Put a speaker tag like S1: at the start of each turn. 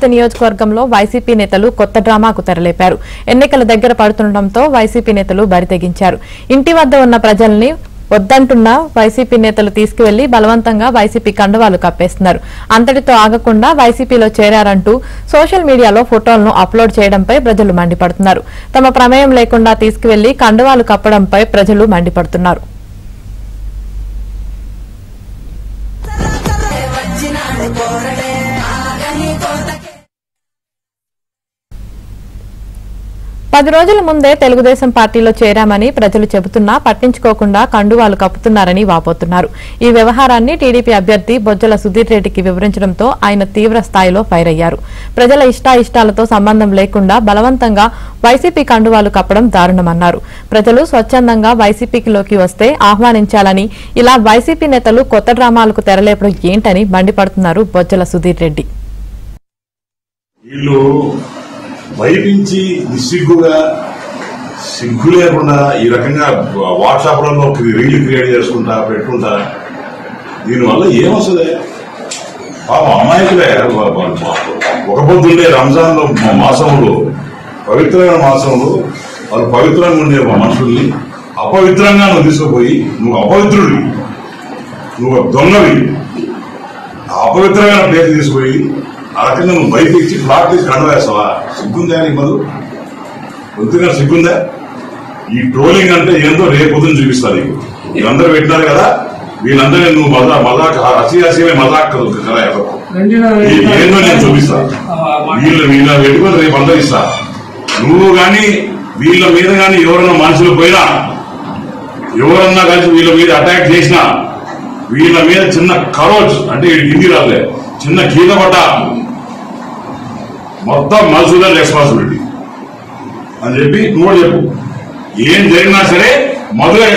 S1: నియోజకవర్గంలో వైసీపీ నేతలు కొత్త డ్రామాకు తెరలేపారు. ఎన్నికల దగ్గర పడుతుండటంతో వైసీపీ నేతలు బరితెగించారు. ఇంటి వద్ద ఉన్న ప్రజల్ని వద్దంటున్న వైసీపీ నేతలు తీసుకువెళ్లి బలవంతంగా వైసీపీ కండువాలు కప్పేస్తున్నారు. అంతటితో ఆగకుండా వైసీపీలో చేరారంటూ సోషల్ మీడియాలో ఫోటోలను అప్లోడ్ చేయడంపై ప్రజలు మండిపడుతున్నారు. తమ ప్రమేయం లేకుండా తీసుకువెళ్లి కండువాలు కప్పడంపై ప్రజలు మండిపడుతున్నారు. పది రోజుల ముందే తెలుగుదేశం పార్టీలో చేరామని ప్రజలు చెబుతున్నా పట్టించుకోకుండా కండువాలు కప్పుతున్నారని వాపోతున్నారు. ఈ వ్యవహారాన్ని టీడీపీ అభ్యర్థి బొజ్జల సుధీర్ రెడ్డికి వివరించడంతో ఆయన తీవ్ర స్థాయిలో ఫైర్ అయ్యారు. ప్రజల ఇష్టాయిష్టాలతో సంబంధం లేకుండా బలవంతంగా వైసీపీ కండువాలు కప్పడం దారుణమన్నారు. ప్రజలు స్వచ్ఛందంగా వైసీపీలోకి వస్తే ఆహ్వానించాలని, ఇలా వైసీపీ నేతలు కొత్త డ్రామాలకు తెరలేపడం ఏంటని మండిపడుతున్నారు బొజ్జల సుధీర్ రెడ్డి.
S2: బయటించి నిస్సిగ్గుగా సిగ్గు లేకుండా ఈ రకంగా వాట్సాప్లలో రీళ్లు క్రియేట్ చేసుకుంటా పెట్టుకుంటా దీనివల్ల ఏమొస్తుంది? పాపం అమాయకులే. ఒక పొద్దుండే రంజాన్ మాసంలో పవిత్రమైన మాసంలో వాళ్ళు పవిత్రంగా ఉండే మనుషుల్ని అపవిత్రంగా నువ్వు తీసుకుపోయి నువ్వు అపవిత్రుడివి, నువ్వు దొంగవి, అపవిత్రమైన ప్లేస్ తీసుకుపోయి ఆ రకంగా నువ్వు బయట ఇచ్చి ఫ్లాట్ తీసి కండవేస్తావా? సిగ్గుందా నీకు? మధు కొద్దిగా సిగ్గుందా? ఈ ట్రోలింగ్ అంటే ఏందో రేపొద్దుని చూపిస్తా నీకు. వీళ్ళందరూ పెట్టినారు కదా, వీళ్ళందరూ నువ్వు మజాక్ హసీమే మజాక్ కదా ఏందో నేను చూపిస్తా. వీళ్ళ పెట్టుకొని రేపు అందరూ ఇస్తా. నువ్వు కానీ వీళ్ళ మీద కానీ ఎవరన్నా మనుషులు పోయినా, ఎవరన్నా కలిసి వీళ్ళ మీద అటాక్ చేసినా, వీళ్ళ మీద చిన్న కరోజ్ అంటే హిందీ రాలే, చిన్న గీత పడ్డ మొత్తం మధుసూదన్ రెస్పాన్సిబిలిటీ అని చెప్పి నువ్వు చెప్పు. ఏం జరిగినా సరే మధుర